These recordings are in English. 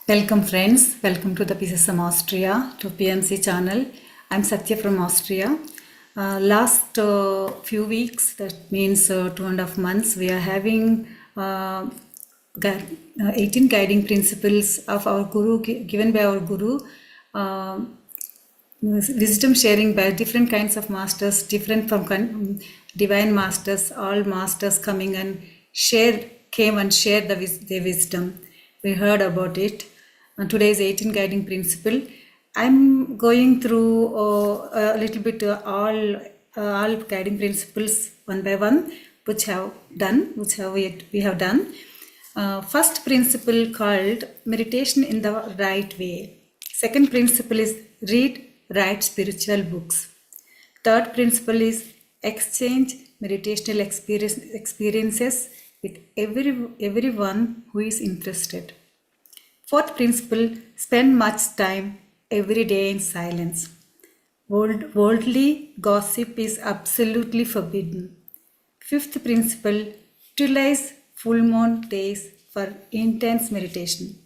Welcome friends, welcome to the PSSM Austria, to PMC channel. I'm Satya from Austria. Last few weeks, that means 2.5 months, we are having 18 guiding principles of our Guru, given by our Guru. Wisdom sharing by different kinds of masters, different from divine masters, all masters coming and came and shared their wisdom. We heard about it. Today's 18 guiding principle. I'm going through a little bit all guiding principles one by one, which we have done. First principle called meditation in the right way. Second principle is write spiritual books. Third principle is exchange meditational experiences with everyone who is interested. Fourth principle, spend much time every day in silence. Worldly gossip is absolutely forbidden. Fifth principle, utilize full moon days for intense meditation.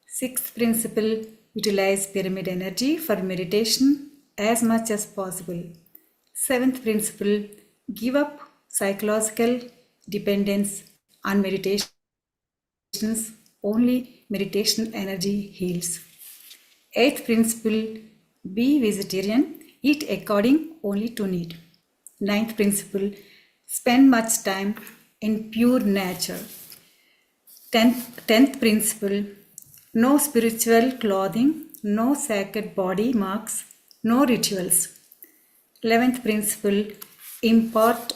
Sixth principle, utilize pyramid energy for meditation as much as possible. Seventh principle, give up psychological dependence on meditations. Only meditation energy heals. Eighth principle, be vegetarian, eat according only to need. Ninth principle, spend much time in pure nature. Tenth principle, no spiritual clothing, no sacred body marks, no rituals. 11th principle, impart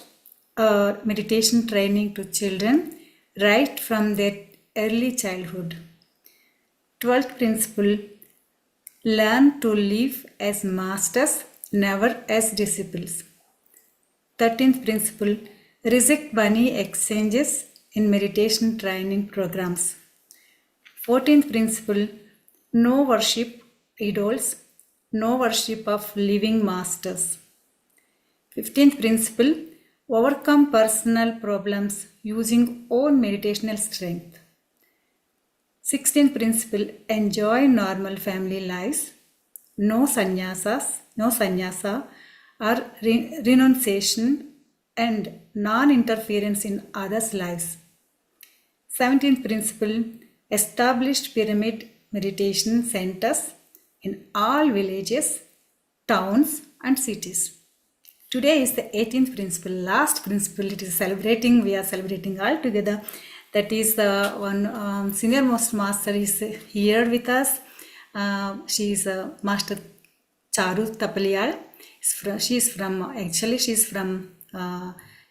meditation training to children right from their early childhood. 12th principle, learn to live as masters, never as disciples. 13th principle, reject money exchanges in meditation training programs. 14th principle, no worship idols, no worship of living masters. 15th principle, overcome personal problems using own meditational strength. 16th principle, enjoy normal family lives, no sannyasa or renunciation and non-interference in others' lives. 17th principle, established pyramid meditation centers in all villages, towns and cities. Today is the 18th principle, last principle. We are celebrating all together. That is the one senior most master is here with us. She is Master Charu Thapliyal. She's from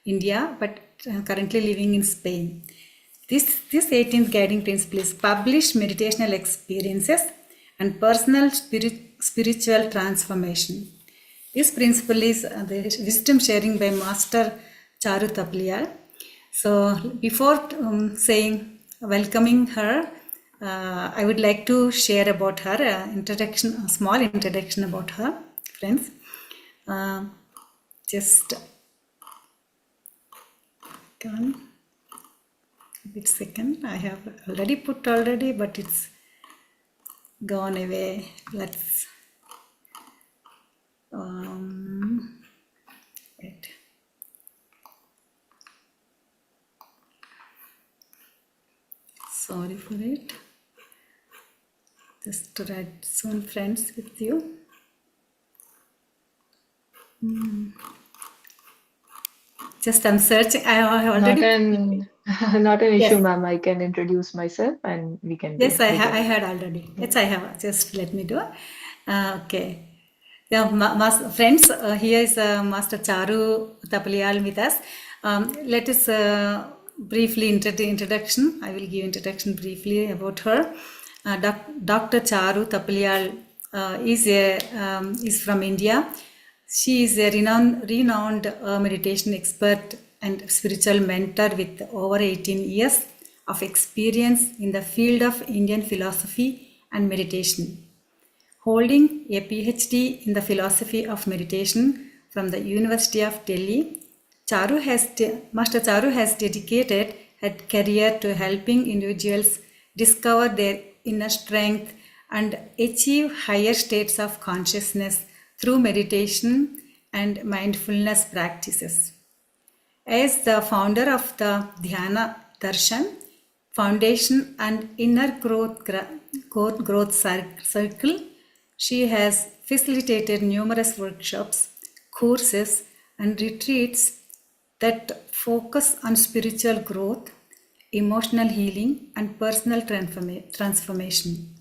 India, but currently living in Spain. This 18th guiding principle is publish meditational experiences and personal spiritual transformation. This principle is the wisdom sharing by Master Charu Thapliyal. So before welcoming her, I would like to share about her, a small introduction about her, friends. Just a bit second. I have already put but it's gone away. Let's wait. Sorry for it. Just to write soon, friends, with you. Just I'm searching. I have already. Not an Yes. issue, ma'am. I can introduce myself and we can. Yes, I had already. Yes, I have. Just let me do. Okay. Yeah, friends, here is Master Charu Thapliyal with us. Let us briefly introduction. I will give introduction briefly about her. Dr. Charu Thapliyal is from India. She is a renowned meditation expert and spiritual mentor with over 18 years of experience in the field of Indian philosophy and meditation. Holding a PhD in the philosophy of meditation from the University of Delhi, Master Charu has dedicated her career to helping individuals discover their inner strength and achieve higher states of consciousness through meditation and mindfulness practices. As the founder of the Dhyana Darshan Foundation and Inner Growth Circle, she has facilitated numerous workshops, courses, and retreats that focus on spiritual growth, emotional healing, and personal transformation.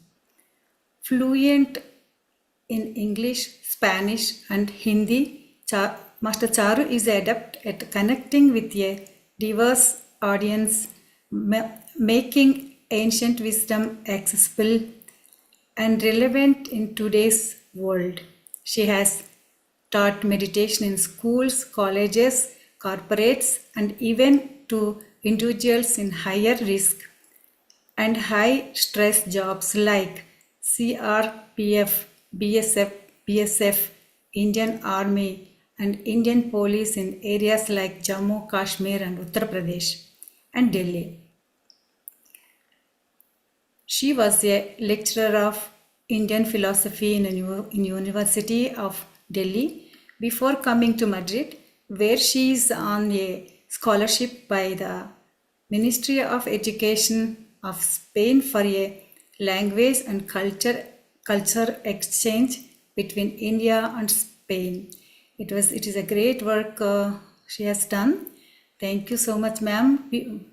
Fluent in English, Spanish, and Hindi, Master Charu is adept at connecting with a diverse audience, making ancient wisdom accessible and relevant in today's world. She has taught meditation in schools, colleges, corporates, and even to individuals in higher risk and high stress jobs like CRPF, BSF, Indian Army, and Indian Police in areas like Jammu, Kashmir, and Uttar Pradesh and Delhi. She was a lecturer of Indian philosophy in University of Delhi before coming to Madrid, where she is on a scholarship by the Ministry of Education of Spain for a language and culture exchange between India and Spain. It is a great work she has done. Thank you so much, ma'am.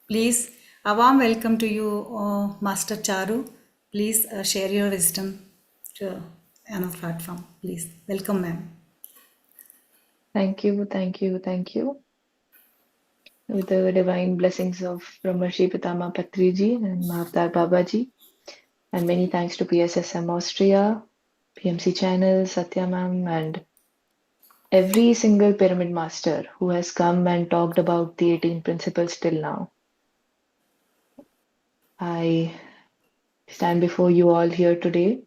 Please, a warm welcome to you, Master Charu. Please share your wisdom to our platform. Please, welcome, ma'am. Thank you, thank you, thank you. With the divine blessings of Brahmarshi Pitama Patriji and Mahavtar Babaji, and many thanks to PSSM Austria, PMC Channel, Satya Ma'am, and every single pyramid master who has come and talked about the 18 principles till now. I stand before you all here today,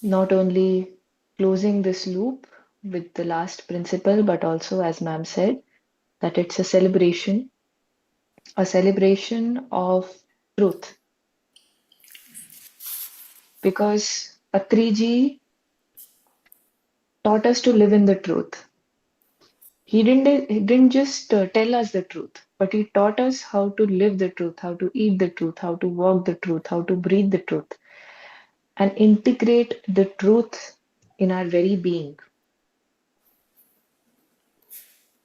not only closing this loop with the last principle, but also, as ma'am said, that it's a celebration of truth. Because Patriji taught us to live in the truth. He didn't just tell us the truth, but he taught us how to live the truth, how to eat the truth, how to walk the truth, how to breathe the truth, and integrate the truth in our very being.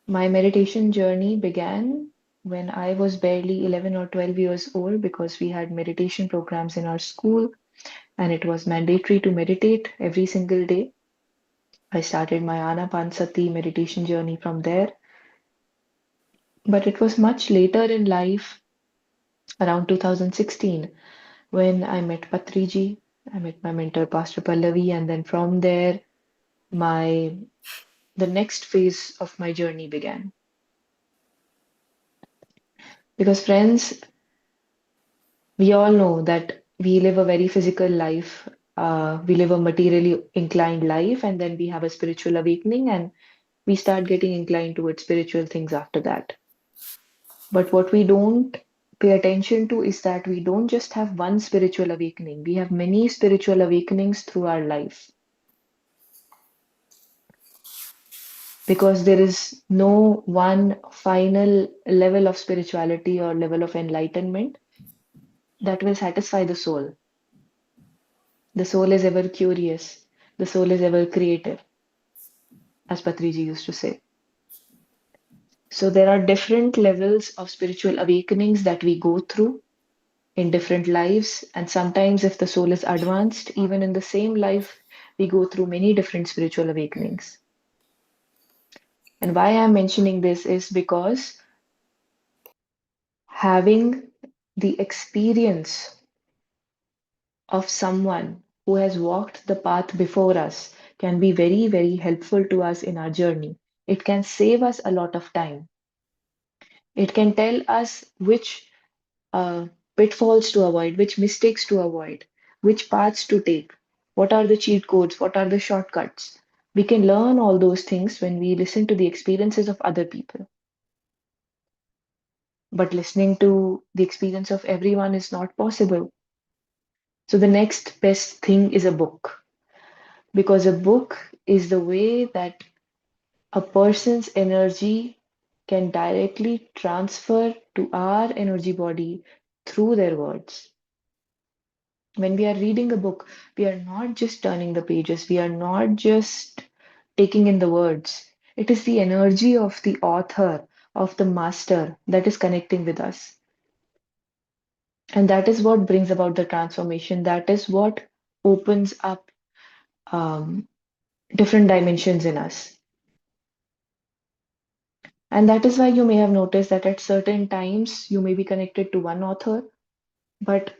My meditation journey began when I was barely 11 or 12 years old because we had meditation programs in our school and it was mandatory to meditate every single day. I started my Anapanasati meditation journey from there. But it was much later in life, around 2016, when I met Patriji. I met my mentor, Pastor Pallavi, and then from there, my the next phase of my journey began. Because friends, we all know that we live a very physical life. We live a materially inclined life, and then we have a spiritual awakening, and we start getting inclined towards spiritual things after that. But what we don't pay attention to is that we don't just have one spiritual awakening, we have many spiritual awakenings through our life. Because there is no one final level of spirituality or level of enlightenment that will satisfy the soul. The soul is ever curious, the soul is ever creative, as Patriji used to say. So there are different levels of spiritual awakenings that we go through in different lives. And sometimes, if the soul is advanced, even in the same life, we go through many different spiritual awakenings. And why I'm mentioning this is because having the experience of someone who has walked the path before us can be very, very helpful to us in our journey. It can save us a lot of time. It can tell us which pitfalls to avoid, which mistakes to avoid, which paths to take, what are the cheat codes, what are the shortcuts. We can learn all those things when we listen to the experiences of other people. But listening to the experience of everyone is not possible. So the next best thing is a book, because a book is the way that a person's energy can directly transfer to our energy body through their words. When we are reading a book, we are not just turning the pages, we are not just taking in the words. It is the energy of the author, of the master that is connecting with us. And that is what brings about the transformation. That is what opens up um, different dimensions in us. And that is why you may have noticed that at certain times you may be connected to one author, but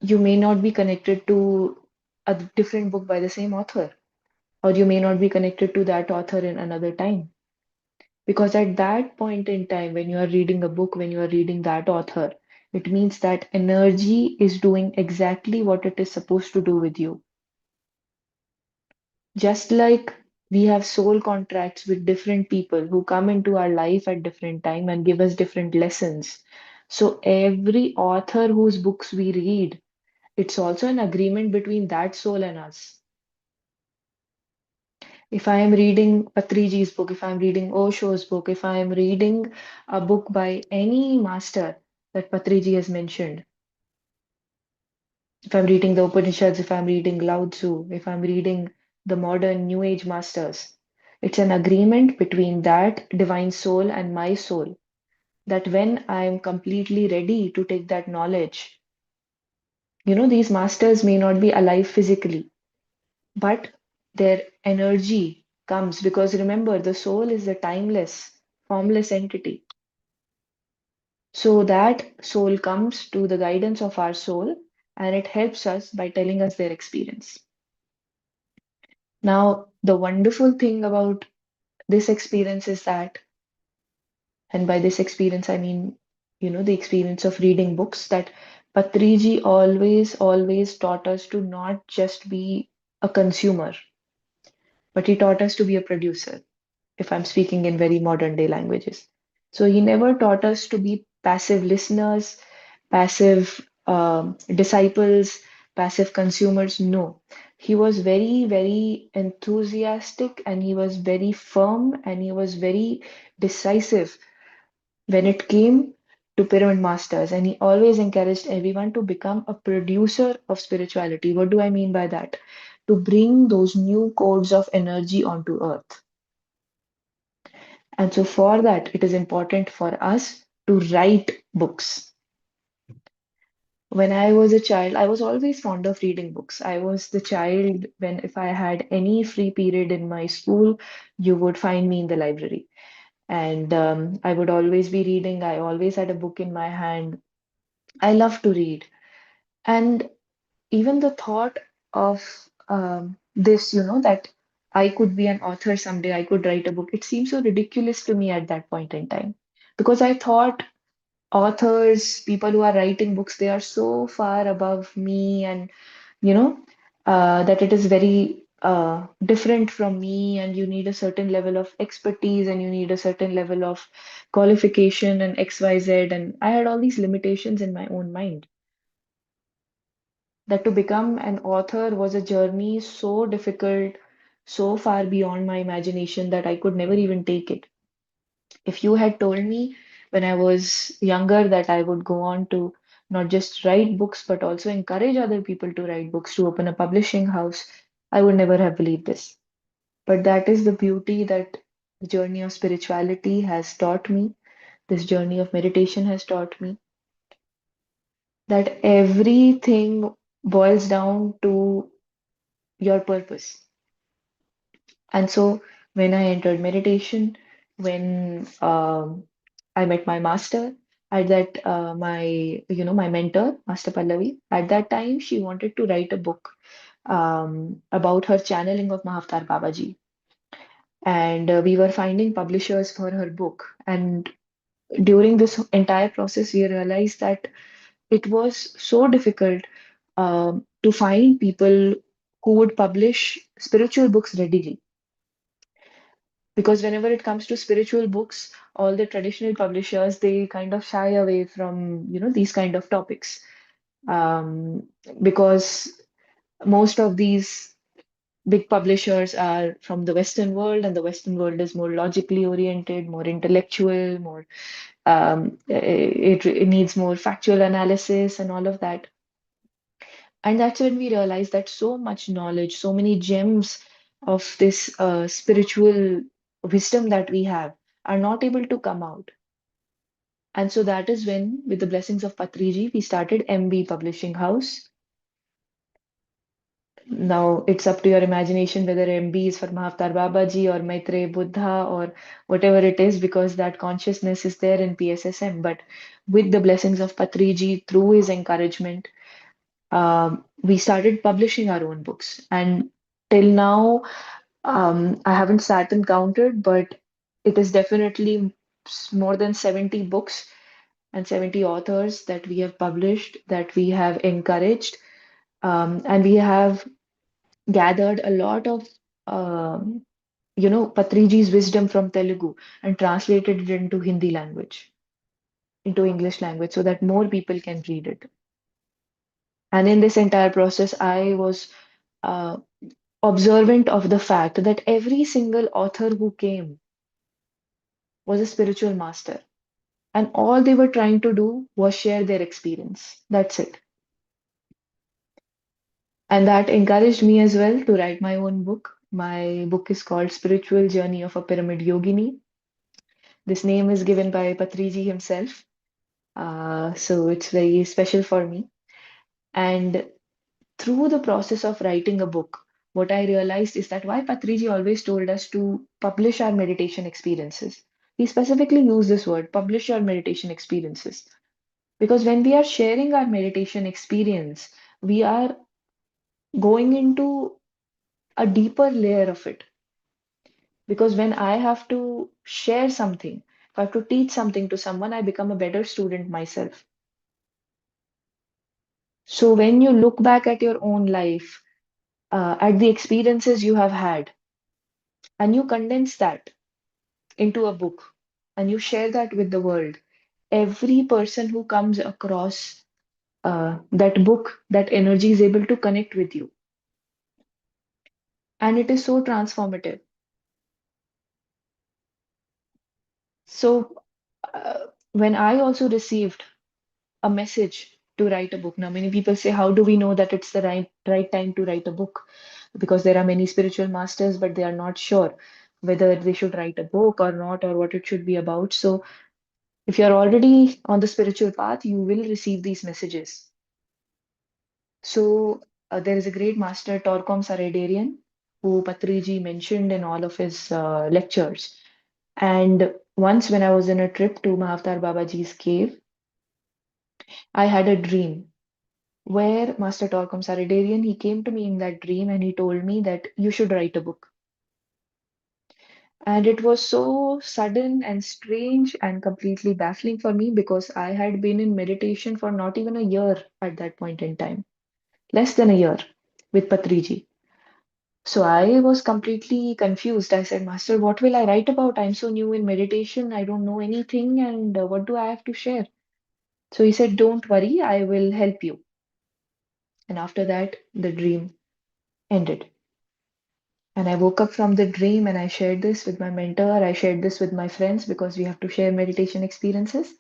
you may not be connected to a different book by the same author, or you may not be connected to that author in another time. Because at that point in time, when you are reading a book, when you are reading that author, it means that energy is doing exactly what it is supposed to do with you. Just like we have soul contracts with different people who come into our life at different time and give us different lessons. So every author whose books we read, it's also an agreement between that soul and us. If I am reading Patriji's book, if I'm reading Osho's book, if I am reading a book by any master that Patriji has mentioned, if I'm reading the Upanishads, if I'm reading Lao Tzu, if I'm reading the modern New Age masters, it's an agreement between that divine soul and my soul that when I'm completely ready to take that knowledge, these masters may not be alive physically, but their energy comes because remember, the soul is a timeless, formless entity. So that soul comes to the guidance of our soul and it helps us by telling us their experience. Now, the wonderful thing about this experience is that, and by this experience, I mean, the experience of reading books, that Patriji always taught us to not just be a consumer, but he taught us to be a producer, if I'm speaking in very modern day languages. So he never taught us to be passive listeners, passive disciples, passive consumers. No. He was very enthusiastic and he was very firm and he was very decisive when it came to pyramid masters. And he always encouraged everyone to become a producer of spirituality. What do I mean by that? To bring those new codes of energy onto earth. And so, for that, it is important for us to write books. When I was a child, I was always fond of reading books. I was the child when, if I had any free period in my school, you would find me in the library. And I would always be reading. I always had a book in my hand. I love to read. And even the thought of this, that I could be an author someday, I could write a book, it seemed so ridiculous to me at that point in time. Because I thought authors, people who are writing books, they are so far above me, and you know, that it is very different from me, and you need a certain level of expertise and you need a certain level of qualification and XYZ. And I had all these limitations in my own mind that to become an author was a journey so difficult, so far beyond my imagination that I could never even take it. If you had told me when I was younger that I would go on to not just write books, but also encourage other people to write books, to open a publishing house, I would never have believed this. But that is the beauty that the journey of spirituality has taught me, this journey of meditation has taught me, that everything boils down to your purpose. And so when I entered meditation, when I met my master, at that my mentor, Master Pallavi, at that time she wanted to write a book about her channeling of Mahavatar Babaji. And we were finding publishers for her book. And during this entire process, we realized that it was so difficult to find people who would publish spiritual books readily, because whenever it comes to spiritual books, all the traditional publishers, they kind of shy away from these kind of topics, um, because Most of these big publishers are from the Western world, and the Western world is more logically oriented, more intellectual, more it needs more factual analysis and all of that. And that's when we realize that so much knowledge, so many gems of this spiritual wisdom that we have are not able to come out. And so that is when, with the blessings of Patriji, we started MB Publishing House. Now it's up to your imagination whether MB is for Mahavtar Babaji or Maitreya Buddha or whatever it is, because that consciousness is there in PSSM. But with the blessings of Patriji, through his encouragement, we started publishing our own books. And till now, I haven't sat and counted, but it is definitely more than 70 books and 70 authors that we have published, that we have encouraged. And we have gathered a lot of, Patriji's wisdom from Telugu and translated it into Hindi language, into English language, so that more people can read it. And in this entire process, I was uh, observant of the fact that every single author who came was a spiritual master. And all they were trying to do was share their experience. That's it. And that encouraged me as well to write my own book. My book is called Spiritual Journey of a Pyramid Yogini. This name is given by Patriji himself. So it's very special for me. And through the process of writing a book, what I realized is that why Patriji always told us to publish our meditation experiences. He specifically used this word, publish your meditation experiences. Because when we are sharing our meditation experience, we are going into a deeper layer of it. Because when I have to share something, if I have to teach something to someone, I become a better student myself. So when you look back at your own life, at the experiences you have had, and you condense that into a book, and you share that with the world, every person who comes across that book, that energy is able to connect with you. And it is so transformative. So when I also received a message to write a book. Now, many people say, how do we know that it's the right time to write a book? Because there are many spiritual masters, but they are not sure whether they should write a book or not, or what it should be about. So, if you're already on the spiritual path, you will receive these messages. So, there is a great master, Torkom Saradarian, who Patriji mentioned in all of his lectures. And once, when I was in a trip to Mahavtar Babaji's cave, I had a dream where Master Torkom Saradarian, he came to me in that dream and he told me that you should write a book. And it was so sudden and strange and completely baffling for me because I had been in meditation for not even a year at that point in time, less than a year with Patriji. So I was completely confused. I said, Master, what will I write about? I'm so new in meditation. I don't know anything. And what do I have to share? So he said, don't worry, I will help you. And after that, the dream ended. And I woke up from the dream and I shared this with my mentor. I shared this with my friends because we have to share meditation experiences.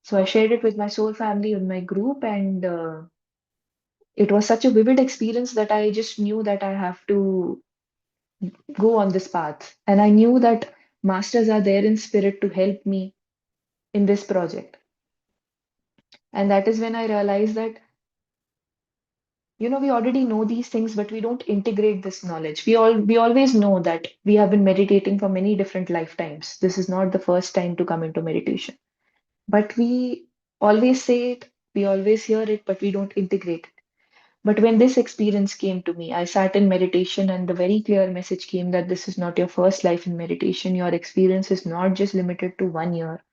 So I shared it with my soul family, with my group, and it was such a vivid experience that I just knew that I have to go on this path. And I knew that masters are there in spirit to help me in this project. And that is when I realized that, we already know these things, but we don't integrate this knowledge. We always know that we have been meditating for many different lifetimes. This is not the first time to come into meditation. But we always say it, we always hear it, but we don't integrate it. But when this experience came to me, I sat in meditation, and the very clear message came that this is not your first life in meditation. Your experience is not just limited to 1 year.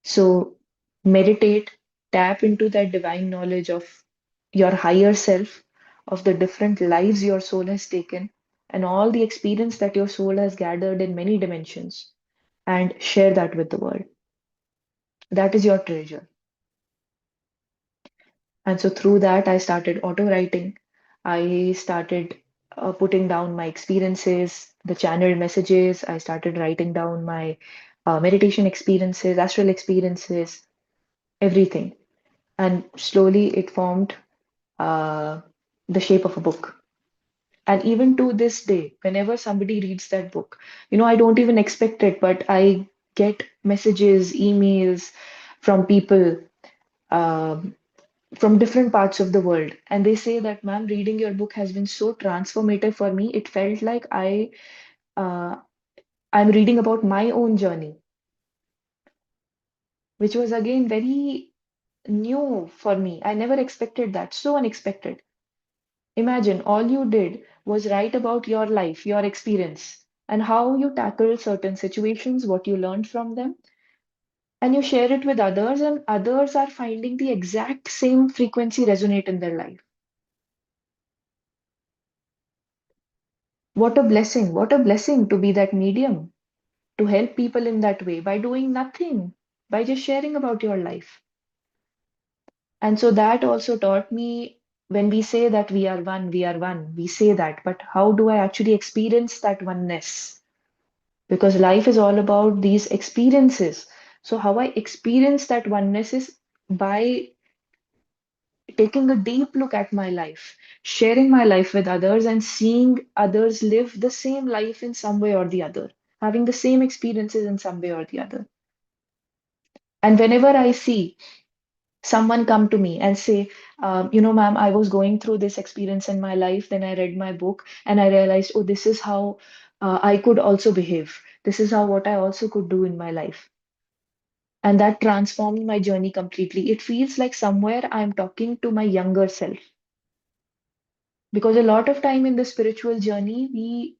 So meditate, tap into that divine knowledge of your higher self, of the different lives your soul has taken, and all the experience that your soul has gathered in many dimensions, and share that with the world. That is your treasure. And so through that, I started auto writing. I started putting down my experiences, the channeled messages. I started writing down my meditation experiences, astral experiences, everything. And slowly it formed uh, the shape of a book. And even to this day, whenever somebody reads that book, I don't even expect it, but I get messages, emails from people um, from different parts of the world. And they say that, ma'am, reading your book has been so transformative for me. It felt like uh, I'm reading about my own journey, which was again very new for me. I never expected that. So unexpected. Imagine all you did was write about your life, your experience, and how you tackled certain situations, what you learned from them, and you share it with others, and others are finding the exact same frequency resonate in their life. What a blessing to be that medium, to help people in that way by doing nothing, by just sharing about your life. And so that also taught me, when we say that we are one, we say that, but how do I actually experience that oneness? Because life is all about these experiences. So, how I experience that oneness is by taking a deep look at my life, sharing my life with others, and seeing others live the same life in some way or the other, having the same experiences in some way or the other. And whenever I see someone come to me and say, ma'am, I was going through this experience in my life, then I read my book and I realized, oh, this is how I could also behave. This is how what I also could do in my life. And that transformed my journey completely. It feels like somewhere I'm talking to my younger self. Because a lot of time in the spiritual journey,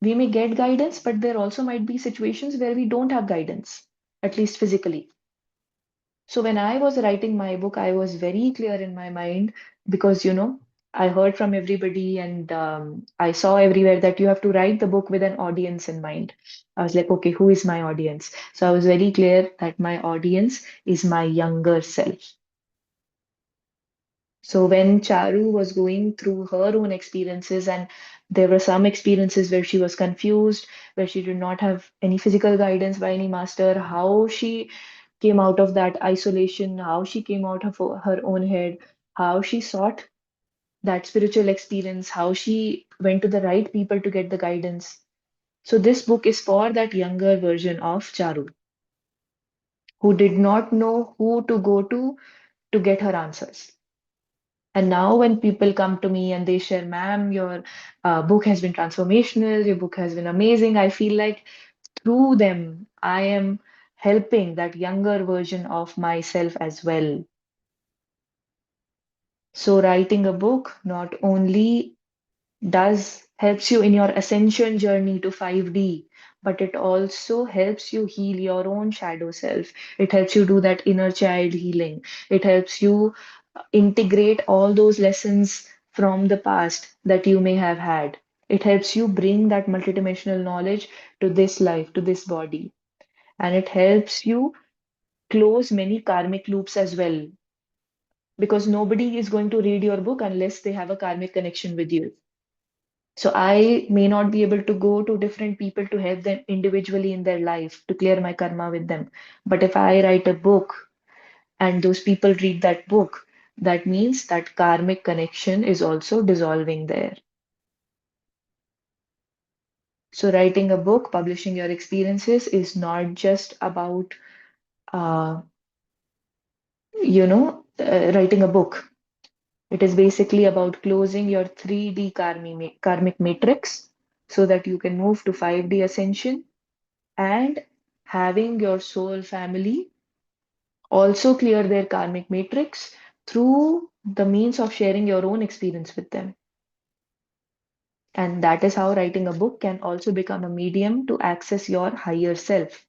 we may get guidance, but there also might be situations where we don't have guidance, at least physically. So when I was writing my book, I was very clear in my mind because, I heard from everybody and I saw everywhere that you have to write the book with an audience in mind. I was like, okay, who is my audience? So I was very clear that my audience is my younger self. So when Charu was going through her own experiences, and there were some experiences where she was confused, where she did not have any physical guidance by any master, how she came out of that isolation, how she came out of her own head, how she sought that spiritual experience, how she went to the right people to get the guidance. So this book is for that younger version of Charu, who did not know who to go to get her answers. And now, when people come to me and they share, ma'am, your book has been transformational, your book has been amazing, I feel like through them, I am helping that younger version of myself as well. So, writing a book not only does helps you in your ascension journey to 5D, but it also helps you heal your own shadow self. It helps you do that inner child healing. It helps you integrate all those lessons from the past that you may have had. It helps you bring that multidimensional knowledge to this life, to this body. And it helps you close many karmic loops as well, because nobody is going to read your book unless they have a karmic connection with you. So I may not be able to go to different people to help them individually in their life to clear my karma with them. But if I write a book and those people read that book, that means that karmic connection is also dissolving there. So writing a book, publishing your experiences is not just about, uh, writing a book. It is basically about closing your 3D karmic matrix so that you can move to 5D ascension, and having your soul family also clear their karmic matrix through the means of sharing your own experience with them. And that is how writing a book can also become a medium to access your higher self.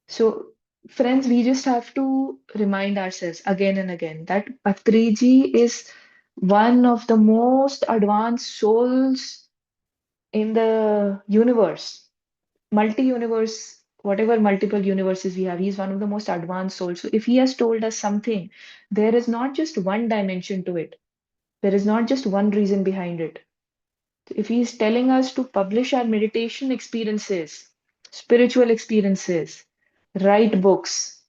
So, friends, we just have to remind ourselves again and again that Patriji is one of the most advanced souls in the universe, multi universe whatever multiple universes we have, he's one of the most advanced souls. So if he has told us something, there is not just one dimension to it. There is not just one reason behind it. If he is telling us to publish our meditation experiences, spiritual experiences, write books,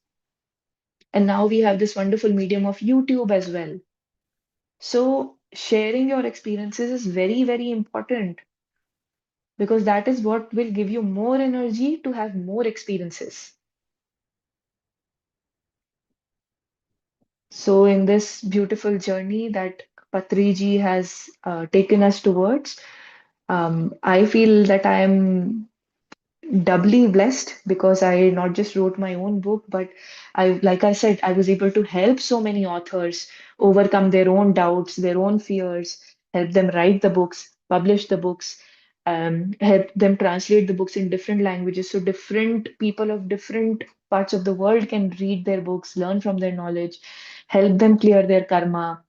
and now we have this wonderful medium of YouTube as well. So sharing your experiences is very, very important because that is what will give you more energy to have more experiences. So, in this beautiful journey that Patriji has taken us towards, I feel that I am doubly blessed because I not just wrote my own book, but like I said, I was able to help so many authors overcome their own doubts, their own fears, help them write the books, publish the books, help them translate the books in different languages so different people of different parts of the world can read their books, learn from their knowledge, help them clear their karma,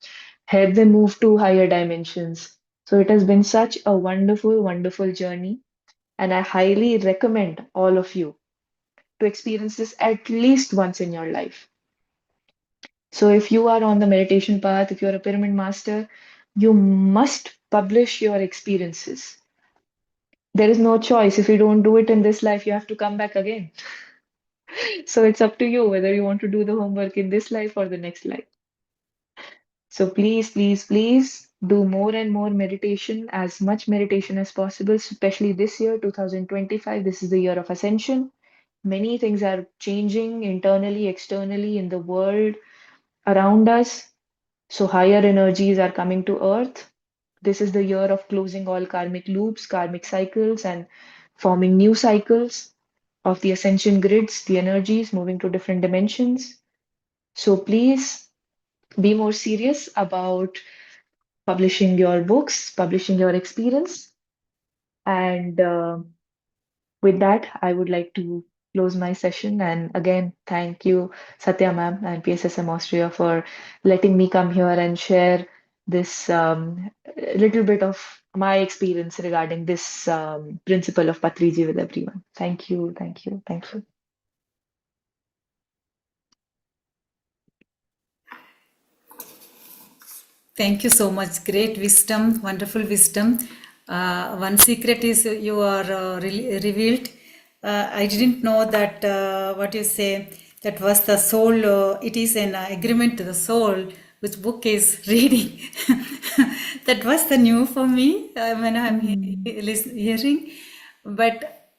help them move to higher dimensions. So it has been such a wonderful, wonderful journey. And I highly recommend all of you to experience this at least once in your life. So, if you are on the meditation path, if you're a pyramid master, you must publish your experiences. There is no choice. If you don't do it in this life, you have to come back again. So, it's up to you whether you want to do the homework in this life or the next life. So, please, please, please do more and more meditation, as much meditation as possible, especially this year, 2025. This is the year of ascension. Many things are changing internally, externally in the world around us. So, higher energies are coming to Earth. This is the year of closing all karmic loops, karmic cycles, and forming new cycles of the ascension grids, the energies moving to different dimensions. So, please be more serious about publishing your books, publishing your experience, and with that, I would like to close my session. And again, thank you, Satya ma'am and PSSM Austria, for letting me come here and share this little bit of my experience regarding this principle of Patriji with everyone. Thank you, thank you, thank you. Thank you so much. Great wisdom, wonderful wisdom. One secret is you are revealed. I didn't know that what you say, that was the soul. It is an agreement to the soul, which book is reading. That was the new for me when I'm Mm, hearing. But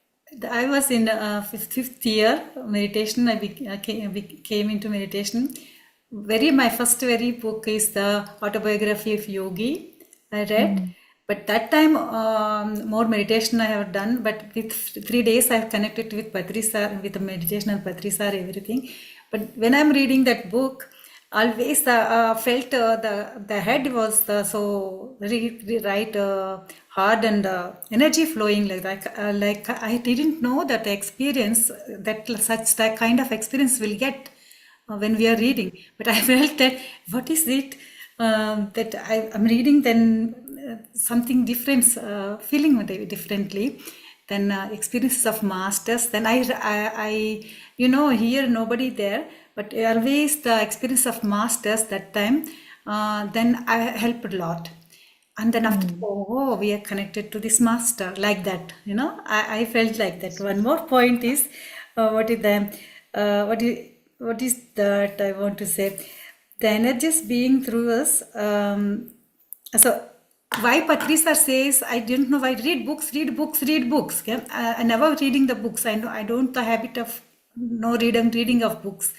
I was in fifth year meditation. Came into meditation. My first very book is the autobiography of Yogi. I read, mm, but that time more meditation I have done. But with 3 days I have connected with Patrisar, with the meditation and Patrisar, everything. But when I'm reading that book, always felt the head was so right hard and energy flowing like I didn't know that the experience that such that kind of experience will get when we are reading. But I felt that what is it that I'm reading, then something different, feeling differently than experiences of masters. Then here nobody there, but always the experience of masters that time. Then I helped a lot. And then after, mm, we are connected to this master, like that, I felt like that. One more point is, what is the, what is that I want to say? The energies being through us. So why Patrisa says, I didn't know why, read books, read books, read books. Okay? I never reading the books. I don't the habit of no reading of books.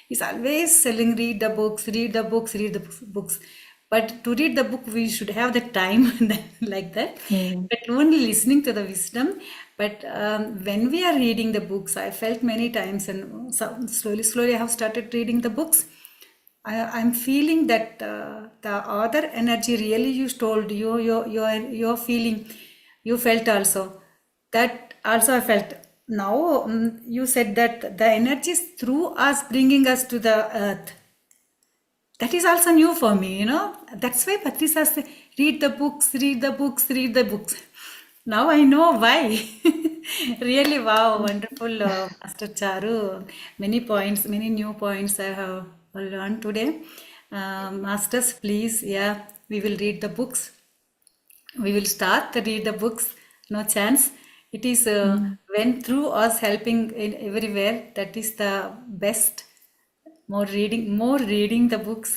He's always selling, read the books, read the books, read the books. But to read the book, we should have the time like that. mm, But only listening to the wisdom. But when we are reading the books, I felt many times, and so slowly, I have started reading the books. I'm feeling that the other energy really you told you're feeling, you felt also. That also I felt. Now you said that the energies through us bringing us to the earth. That is also new for me. That's why Patrisa says, read the books, read the books, read the books. Now I know why. Really, wow, wonderful, Master Charu. Many points, many new points I have learned today. Masters, please, yeah, we will read the books. We will start to read the books. No chance. It is Mm. when through us helping in everywhere. That is the best. More reading the books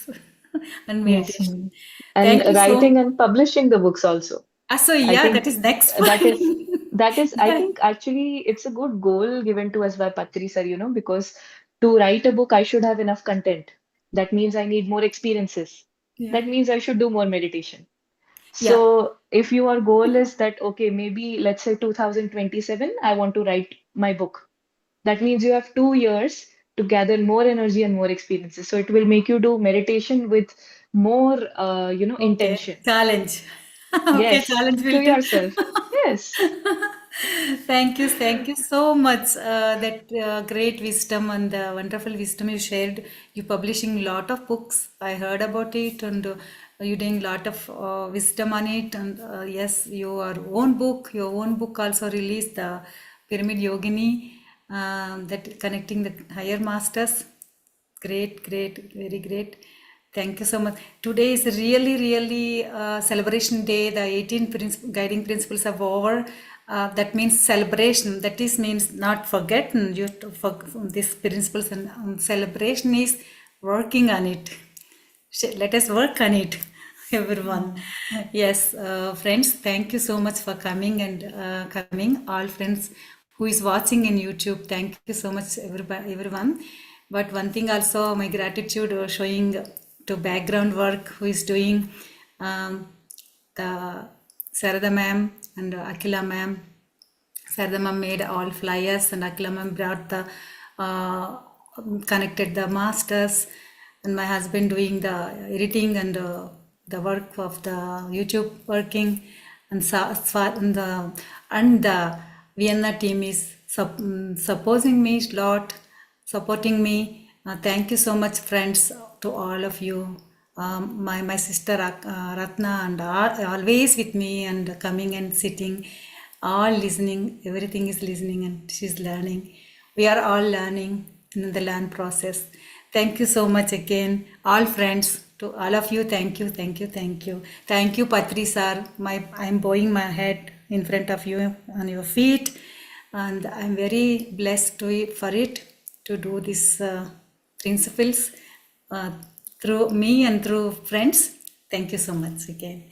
and Yes. meditation. And Thank you so. writing and publishing the books also. So I yeah, that think is next that point. is I Yeah. think actually it's a good goal given to us by Patri sir, because to write a book I should have enough content. That means I need more experiences. Yeah. That means I should do more meditation. Yeah. So if your goal is that, okay, maybe let's say 2027, I want to write my book. That means you have 2 years to gather more energy and more experiences. So it will make you do meditation with more, Okay. intention. Challenge. Okay, Yes, challenge to will do. yourself. Yes. Thank you so much. That great wisdom and the wonderful wisdom you shared. You publishing lot of books. I heard about it, and you doing lot of wisdom on it. And yes, your own book also released the Pyramid Yogini, that connecting the higher masters. Great, great, very great. Thank you so much. Today is really, really celebration day. The 18 guiding principles are over. That means celebration. That is means not forgotten. You have to these principles, and celebration is working on it. Let us work on it, everyone. Mm. Yes, friends, thank you so much for coming and coming. All friends who is watching in YouTube, thank you so much, everyone. But one thing also, my gratitude showing to background work who is doing, um, the Sarada ma'am and Akila ma'am. Sardama made all flyers, and Aklamam brought the uh, connected the masters, and my husband doing the editing and the work of the YouTube working, and and the Vienna team is supposing me a lot, supporting me. Thank you so much, friends, to all of you. My sister Ratna and always with me and coming and sitting, all listening. Everything is listening, and she's learning. We are all learning in the learn process. Thank you so much again, all friends. To all of you, thank you, thank you, thank you, thank you, Patri sir. I'm bowing my head in front of you on your feet, and I'm very blessed for it to do these principles uh, through me and through friends. Thank you so much again.